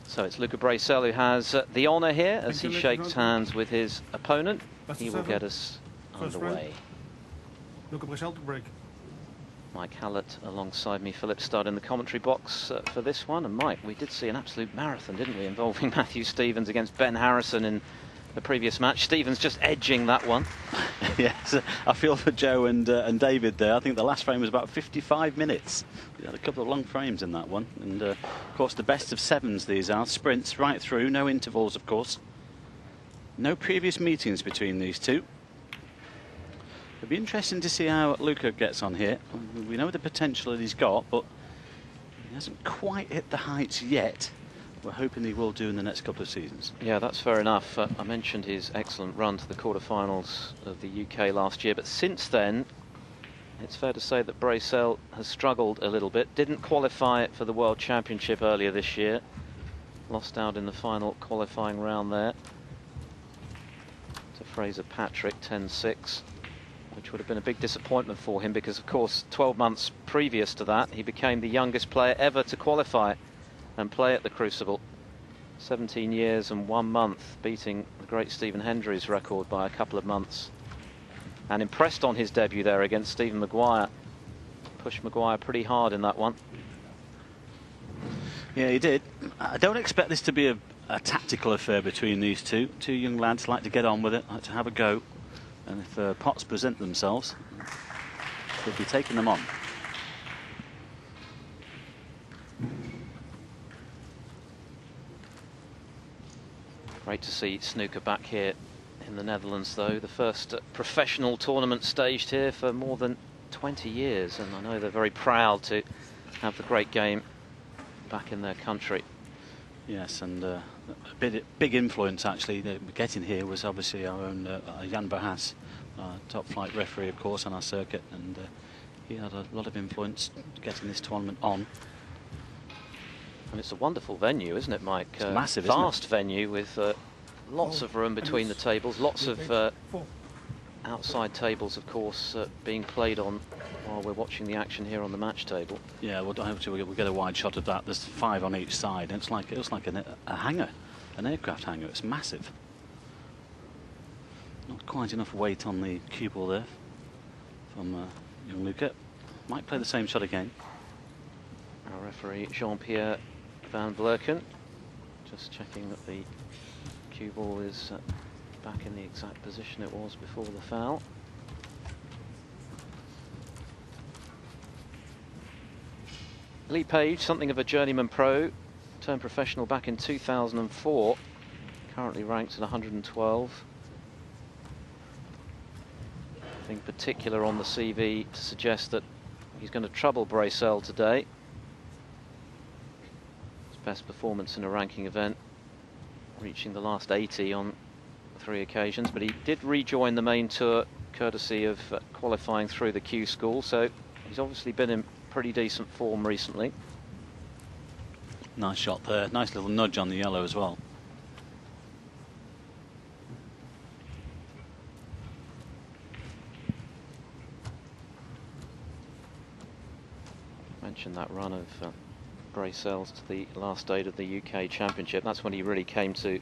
So it's Luca Brecel who has the honour here as he shakes hands with his opponent. He will get us underway. Luca Brecel to break. Mike Hallett alongside me, Philip Studd in the commentary box for this one. And Mike, we did see an absolute marathon, didn't we, involving Matthew Stevens against Ben Harrison in the previous match. Stevens just edging that one. Yes, I feel for Joe and David there. I think the last frame was about 55 minutes. We had a couple of long frames in that one. And of course the best of sevens these are. Sprints right through, no intervals of course. No previous meetings between these two. It'll be interesting to see how Luca gets on here. We know the potential that he's got, but he hasn't quite hit the heights yet. We're hoping he will do in the next couple of seasons. Yeah, that's fair enough. I mentioned his excellent run to the quarterfinals of the UK last year, but since then, it's fair to say that Brecel has struggled a little bit. Didn't qualify for the World Championship earlier this year. Lost out in the final qualifying round there to Fraser Patrick, 10-6. Which would have been a big disappointment for him because, of course, 12 months previous to that, he became the youngest player ever to qualify and play at the Crucible. 17 years and 1 month, beating the great Stephen Hendry's record by a couple of months. And impressed on his debut there against Stephen Maguire. Pushed Maguire pretty hard in that one. Yeah, he did. I don't expect this to be a tactical affair between these two. Two young lads like to get on with it, like to have a go. And if pots present themselves, they'll be taking them on. Great to see snooker back here in the Netherlands, though. The first professional tournament staged here for more than 20 years. And I know they're very proud to have the great game back in their country. Yes, and a big influence actually getting here was obviously our own Jan Verhaas, top flight referee of course on our circuit, and he had a lot of influence getting this tournament on. And it's a wonderful venue, isn't it, Mike? It's massive, vast isn't it? Venue with lots of room between the tables, lots of outside tables, of course, being played on while we're watching the action here on the match table. Yeah, well, hopefully we'll get a wide shot of that. There's 5 on each side. And it was like a hangar, an aircraft hangar. It's massive. Not quite enough weight on the cue ball there from young Luca. Might play the same shot again. Our referee Jean-Pierre Van Vlerken just checking that the cue ball is back in the exact position it was before the foul. Lee Page, something of a journeyman pro, turned professional back in 2004, currently ranked at 112. Nothing particular on the CV to suggest that he's going to trouble Brecel today. His best performance in a ranking event, reaching the last 80 on 3 occasions, but he did rejoin the main tour courtesy of qualifying through the Q school, so he's obviously been in pretty decent form recently. Nice shot there, nice little nudge on the yellow as well. Mentioned that run of Brecel's to the last date of the UK Championship. That's when he really came to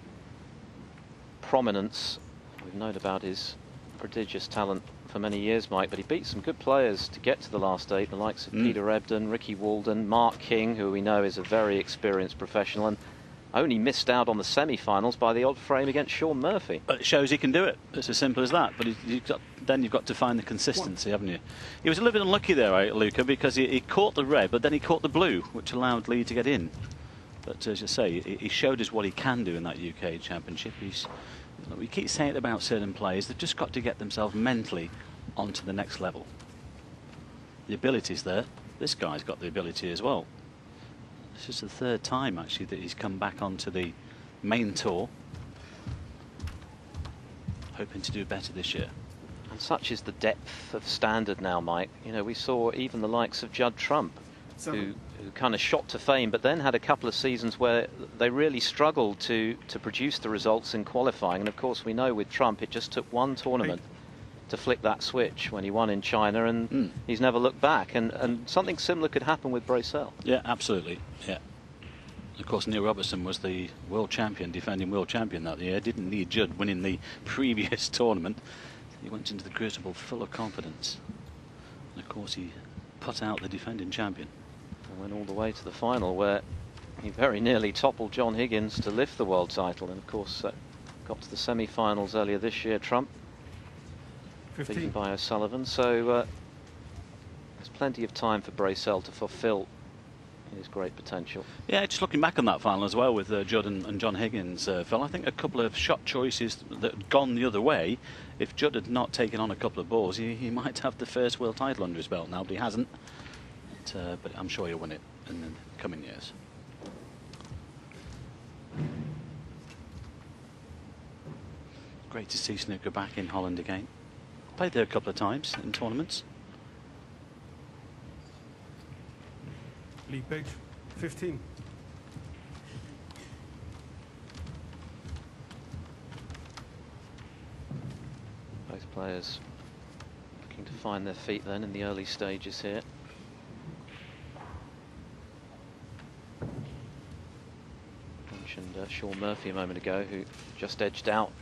prominence. We've known about his prodigious talent for many years, Mike, but he beat some good players to get to the last 8, the likes of Peter Ebdon, Ricky Walden, Mark King, who we know is a very experienced professional, and only missed out on the semi-finals by the odd frame against Sean Murphy. But it shows he can do it. It's as simple as that. But then you've got to find the consistency, haven't you? He was a little bit unlucky there, right, Luca, because he caught the red, but then he caught the blue, which allowed Lee to get in. But as you say, he showed us what he can do in that UK Championship. We keep saying it about certain players, they've just got to get themselves mentally onto the next level. The ability's there. This guy's got the ability as well. This is the 3rd time actually that he's come back onto the main tour, hoping to do better this year. And such is the depth of standard now, Mike. You know, we saw even the likes of Judd Trump, who kind of shot to fame, but then had a couple of seasons where they really struggled to produce the results in qualifying. And of course, we know with Trump, it just took one tournament to flick that switch when he won in China, and he's never looked back. And something similar could happen with Brecel. Yeah, absolutely. Yeah. Of course, Neil Robertson was the world champion, defending world champion that year. Didn't need Judd winning the previous tournament. He went into the Crucible full of confidence. And of course, he put out the defending champion. And went all the way to the final, where he very nearly toppled John Higgins to lift the world title. And of course, got to the semi-finals earlier this year, Trump. 15. Beaten by O'Sullivan. So there's plenty of time for Brecel to fulfill his great potential. Yeah, just looking back on that final as well with Judd and John Higgins, Phil, I think a couple of shot choices that had gone the other way. If Judd had not taken on a couple of balls, he might have the first world title under his belt now, but he hasn't. But I'm sure he'll win it in the coming years. Great to see snooker back in Holland again. Played there a couple of times in tournaments. Lead page 15. Both players looking to find their feet then in the early stages here. Mentioned Sean Murphy a moment ago, who just edged out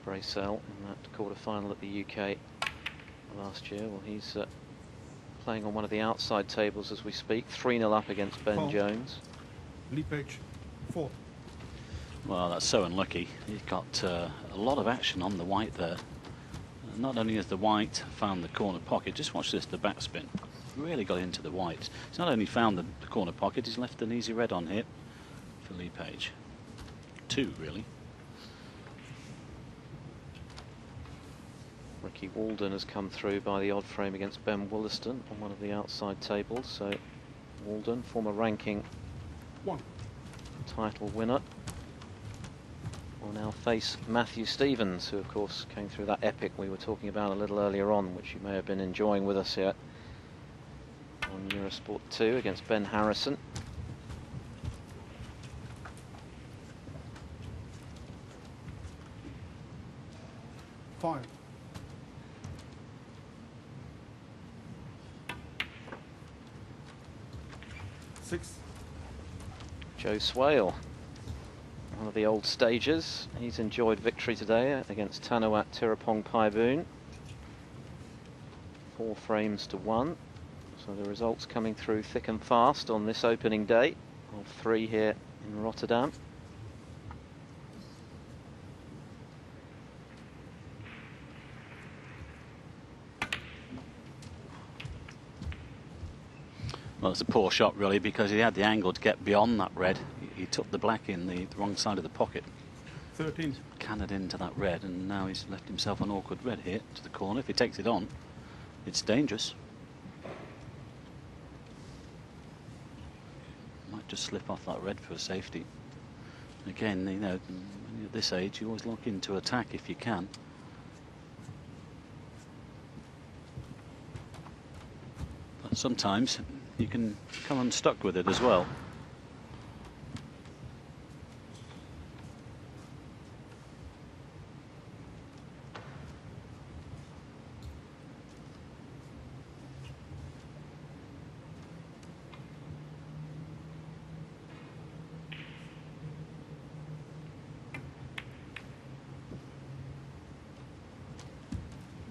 Brecel in that quarter-final at the UK last year. Well, he's playing on one of the outside tables as we speak, 3-0 up against Ben Jones. Lead page 4. Well, that's so unlucky. He's got a lot of action on the white there. Not only has the white found the corner pocket, just watch this, the backspin. Really got into the white. He's not only found the corner pocket, he's left an easy red on here for Lee Page. 2, really. Ricky Walden has come through by the odd frame against Ben Wollaston on one of the outside tables. So Walden, former ranking 1 title winner, will now face Matthew Stevens, who of course came through that epic we were talking about a little earlier on, which you may have been enjoying with us here on Eurosport 2 against Ben Harrison. Five. Six. Joe Swale, one of the old stagers. He's enjoyed victory today against Tanawat Tirapong Paiboon. 4 frames to 1. So the results coming through thick and fast on this opening day of 3 here in Rotterdam. Well, it's a poor shot really, because he had the angle to get beyond that red. He took the black in the wrong side of the pocket. 13. Cannoned into that red, and now he's left himself an awkward red here to the corner. If he takes it on, it's dangerous. Might just slip off that red for a safety. Again, you know, when you're at this age, you always look into attack if you can. But sometimes you can come unstuck with it as well.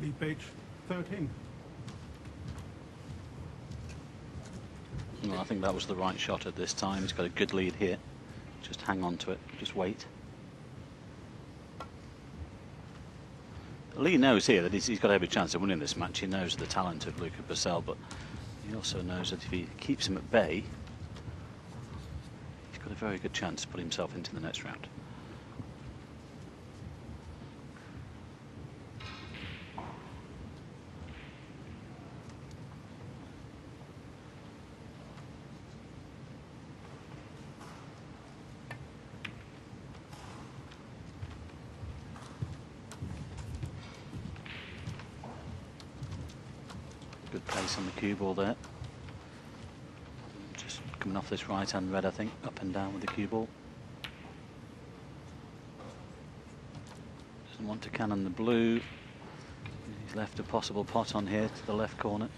Lead page 13. Well, I think that was the right shot at this time. He's got a good lead here. Just hang on to it. Just wait. Lee knows here that he's got every chance of winning this match. He knows the talent of Luca Brecel, but he also knows that if he keeps him at bay, he's got a very good chance to put himself into the next round. Good pace on the cue ball there. Just coming off this right hand red, I think, up and down with the cue ball. Doesn't want to cannon the blue. He's left a possible pot on here to the left corner.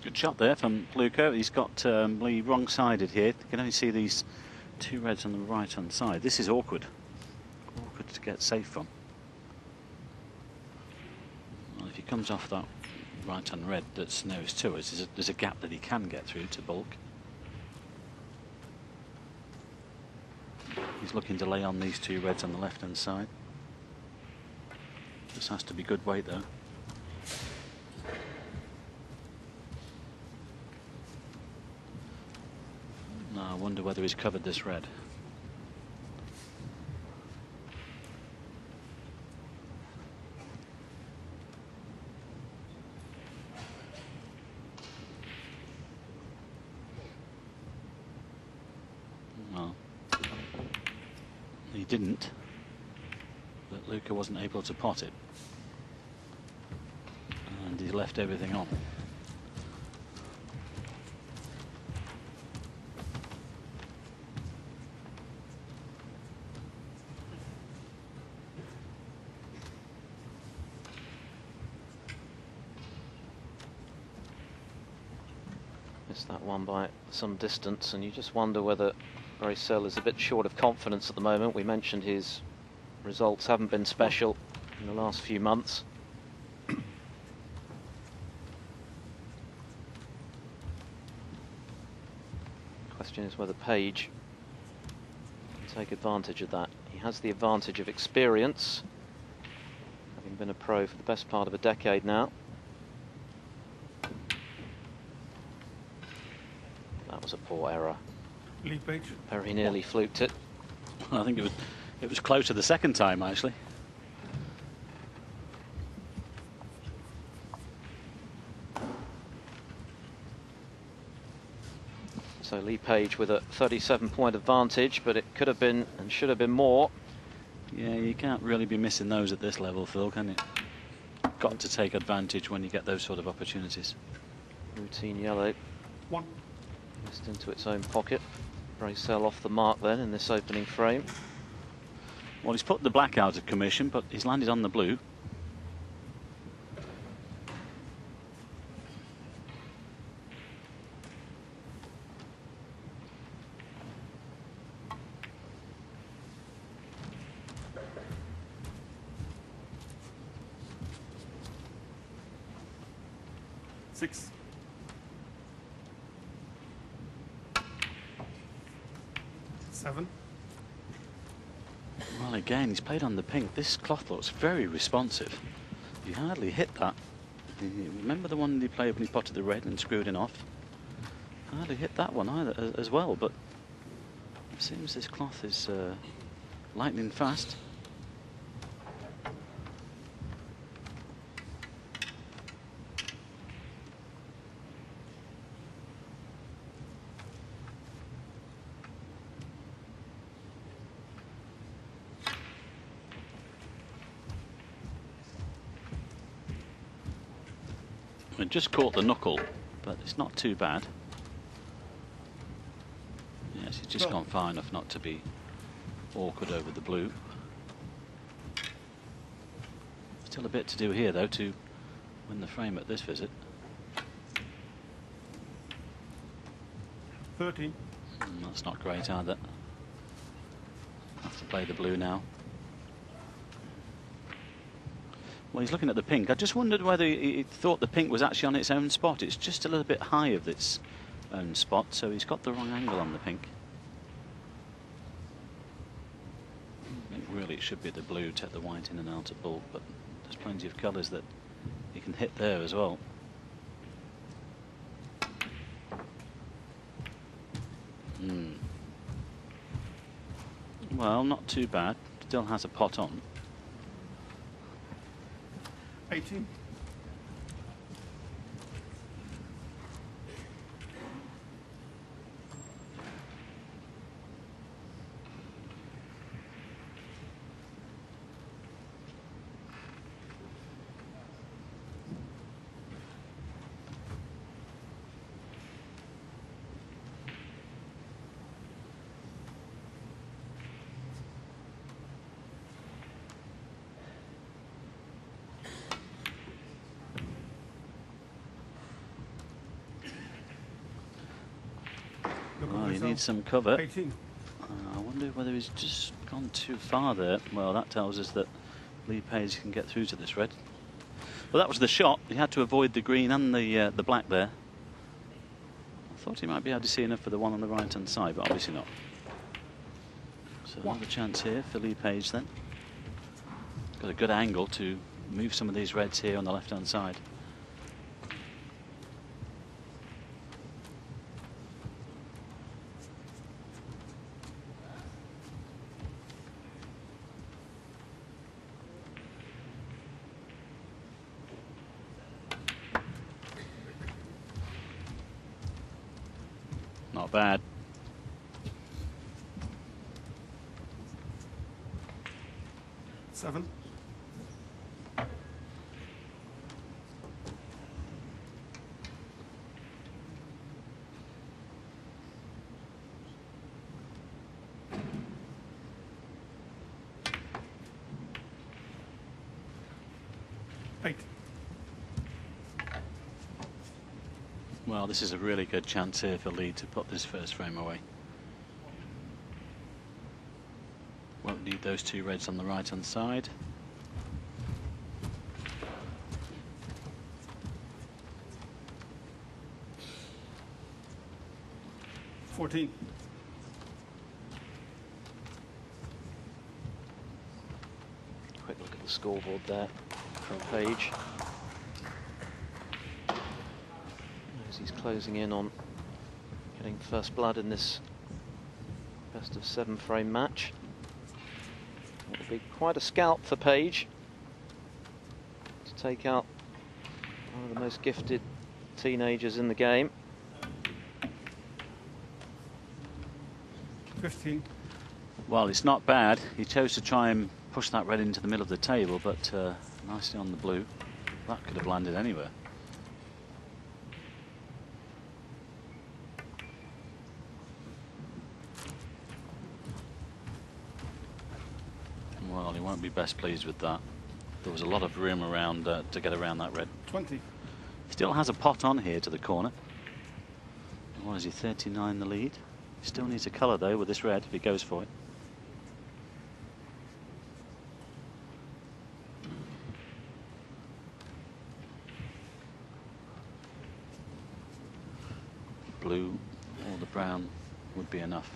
Good shot there from Luca. He's got Lee wrong-sided here. You can only see these two reds on the right-hand side. This is awkward. Awkward to get safe from. Well, if he comes off that right-hand red that's nearest to us, there's a gap that he can get through to bulk. He's looking to lay on these two reds on the left-hand side. This has to be good weight though. Now I wonder whether he's covered this red. Well, he didn't, but Luca wasn't able to pot it, and he left everything on. Missed that one by some distance, and you just wonder whether Brecel is a bit short of confidence at the moment. We mentioned his results haven't been special in the last few months. Question is whether Page can take advantage of that. He has the advantage of experience, having been a pro for the best part of a decade now. That was a poor error. Lee Page. Very nearly fluked it. I think it was closer the second time actually. So Lee Page with a 37-point advantage, but it could have been and should have been more. Yeah, you can't really be missing those at this level, Phil, can you? Got to take advantage when you get those sort of opportunities. Routine yellow. One. Missed into its own pocket. Brecel off the mark then in this opening frame. Well, he's put the black out of commission, but he's landed on the blue. Six. Seven. Well, again, he's played on the pink. This cloth looks very responsive. You hardly hit that. Remember the one he played when he potted the red and screwed it off? Hardly hit that one either as well, but it seems this cloth is lightning fast. It just caught the knuckle, but it's not too bad. Yes, it's just gone far enough not to be awkward over the blue. Still a bit to do here, though, to win the frame at this visit. 13. That's not great either. Have to play the blue now. Well, he's looking at the pink. I just wondered whether he thought the pink was actually on its own spot. It's just a little bit high of its own spot, so he's got the wrong angle on the pink. I think really it should be the blue, take the white in and out of bulk, but there's plenty of colours that he can hit there as well. Well, not too bad. Still has a pot on. 18. Luca Well, he Brecel. needs some cover. 18. I wonder whether he's just gone too far there. Well, that tells us that Lee Page can get through to this red. Well, that was the shot. He had to avoid the green and the black there. I thought he might be able to see enough for the one on the right-hand side, but obviously not. So another chance here for Lee Page then. Got a good angle to move some of these reds here on the left-hand side. Not bad. Seven. Eight. Well, this is a really good chance here for Lee to put this first frame away. Won't need those two reds on the right-hand side. $14. Quick look at the scoreboard there from Page. As he's closing in on getting first blood in this best of 7 frame match. It'll be quite a scalp for Page to take out one of the most gifted teenagers in the game. 15. Well, it's not bad. He chose to try and push that red into the middle of the table, but nicely on the blue. That could have landed anywhere. Well, he won't be best pleased with that. There was a lot of room around to get around that red. 20. Still has a pot on here to the corner. What is he, 39 the lead? Still needs a colour though with this red if he goes for it. Blue or the brown would be enough.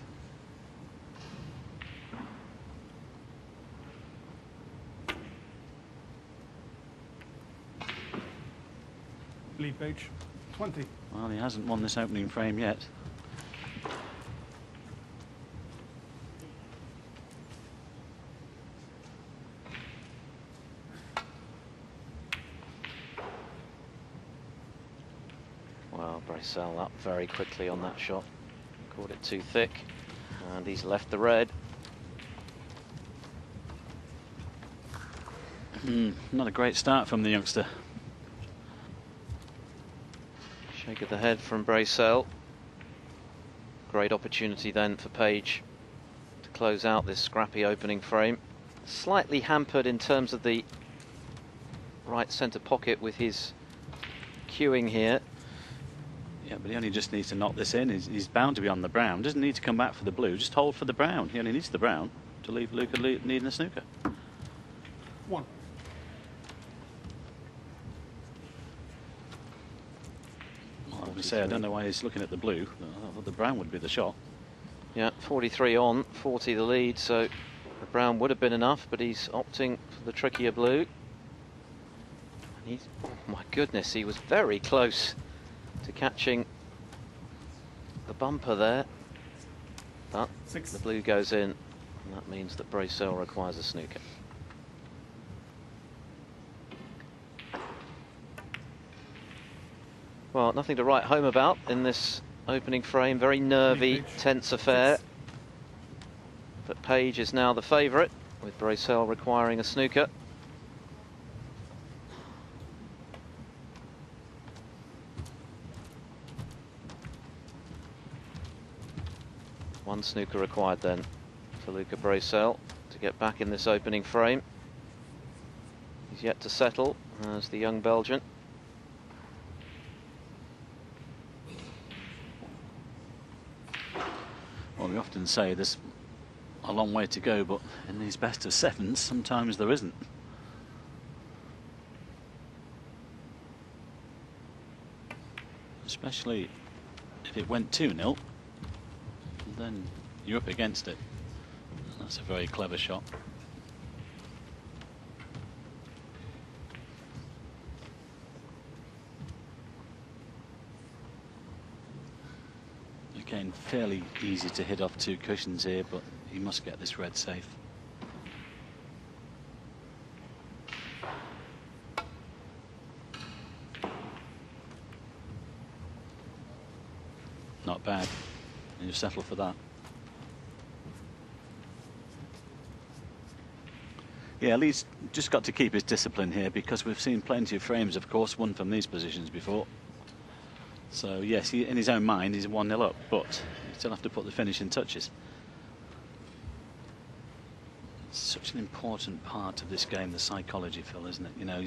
Lee Page. 20. Well, he hasn't won this opening frame yet. Well, Brecel up very quickly on that shot. Caught it too thick, and he's left the red. Not a great start from the youngster. Shake of the head from Brecel. Great opportunity then for Page to close out this scrappy opening frame. Slightly hampered in terms of the right centre pocket with his cueing here. Yeah, but he only just needs to knock this in. He's bound to be on the brown. Doesn't need to come back for the blue. Just hold for the brown. He only needs the brown to leave Luca needing a snooker. 1. Well, I was going to say, I don't know why he's looking at the blue. I thought the brown would be the shot. Yeah, 43 on, 40 the lead, so the brown would have been enough, but he's opting for the trickier blue. And he's, oh my goodness, he was very close to catching the bumper there. But 6. the blue goes in, and that means that Brecel requires a snooker. Well, nothing to write home about in this opening frame. Very nervy, tense affair. But Page is now the favourite, with Brecel requiring a snooker. One snooker required then for Luca Brecel to get back in this opening frame. He's yet to settle as the young Belgian. Well, we often say there's a long way to go, but in these best of sevens, sometimes there isn't. Especially if it went 2-0, then you're up against it. That's a very clever shot. Again, fairly easy to hit off 2 cushions here, but he must get this red safe. Not bad. And you settle for that. Yeah, Lee's just got to keep his discipline here, because we've seen plenty of frames, of course, won from these positions before. So yes, in his own mind he's 1-0 up, but you still have to put the finishing touches. It's such an important part of this game, the psychology, Phil, isn't it? You know,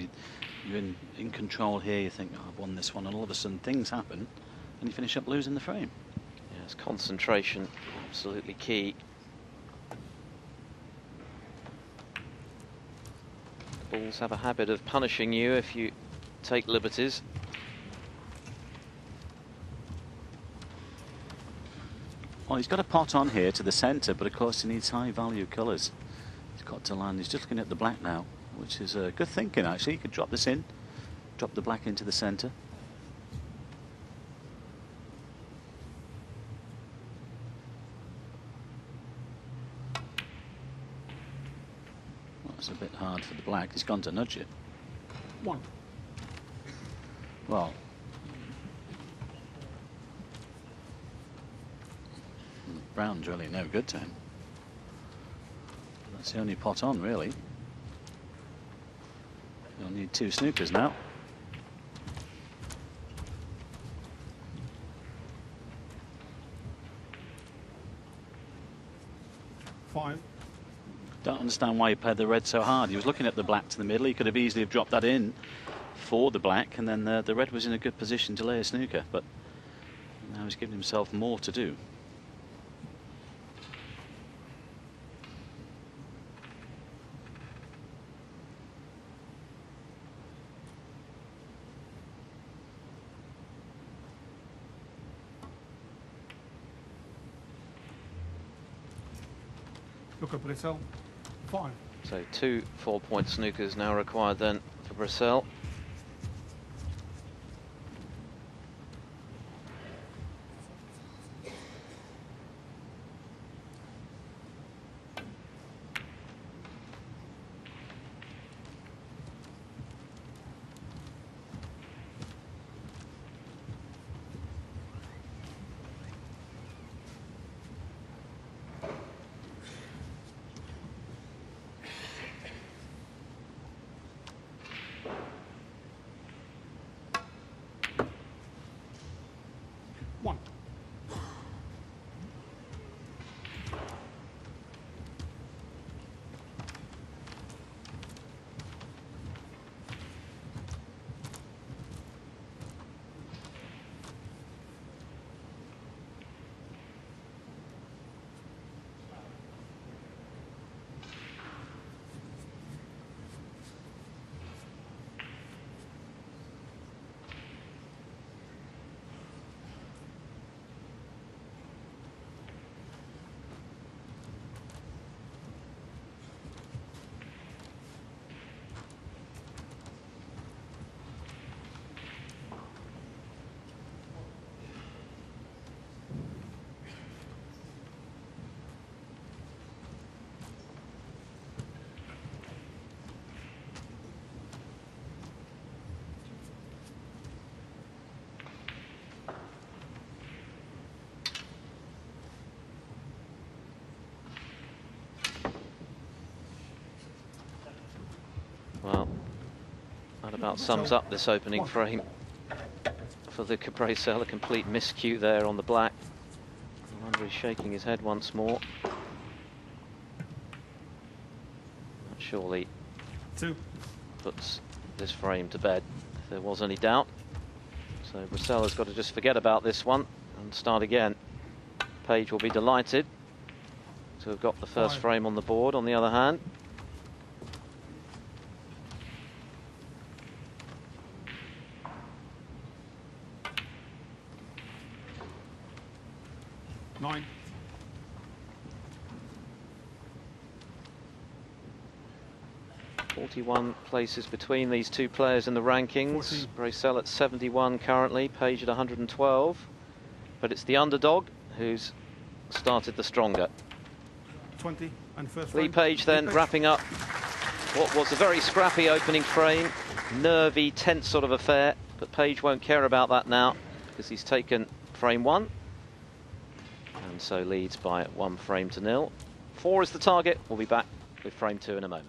you're in control here, you think, oh, I've won this one, and all of a sudden things happen and you finish up losing the frame. Yes, concentration, absolutely key. The balls have a habit of punishing you if you take liberties. Well, he's got a pot on here to the centre, but of course he needs high value colours. He's got to land. He's just looking at the black now, which is good thinking actually. He could drop this in, drop the black into the centre. Well, that's a bit hard for the black. He's gone to nudge it. 1. Well, brown's really no good to him. That's the only pot on, really. You'll need 2 snookers now. Five. Don't understand why he played the red so hard. He was looking at the black to the middle. He could have easily have dropped that in for the black, and then the red was in a good position to lay a snooker, but now he's giving himself more to do. Luca Brecel. 5. So 2 4-point snookers now required then for Brecel. Well, that about sums up this opening frame for Luca Brecel. A complete miscue there on the black. I wonder he's shaking his head once more. That surely 2. puts this frame to bed, if there was any doubt. So Brecel has got to just forget about this one and start again. Page will be delighted to have got the first 5. frame on the board. On the other hand, 9. 41 places between these two players in the rankings. 14. Brecel at 71 currently, Page at 112. But it's the underdog who's started the stronger. 20 and first Lee frame. Page then wrapping up what was a very scrappy opening frame. Nervy, tense sort of affair. But Page won't care about that now because he's taken frame 1. And so leads by 1 frame to 0. 4 is the target. We'll be back with frame 2 in a moment.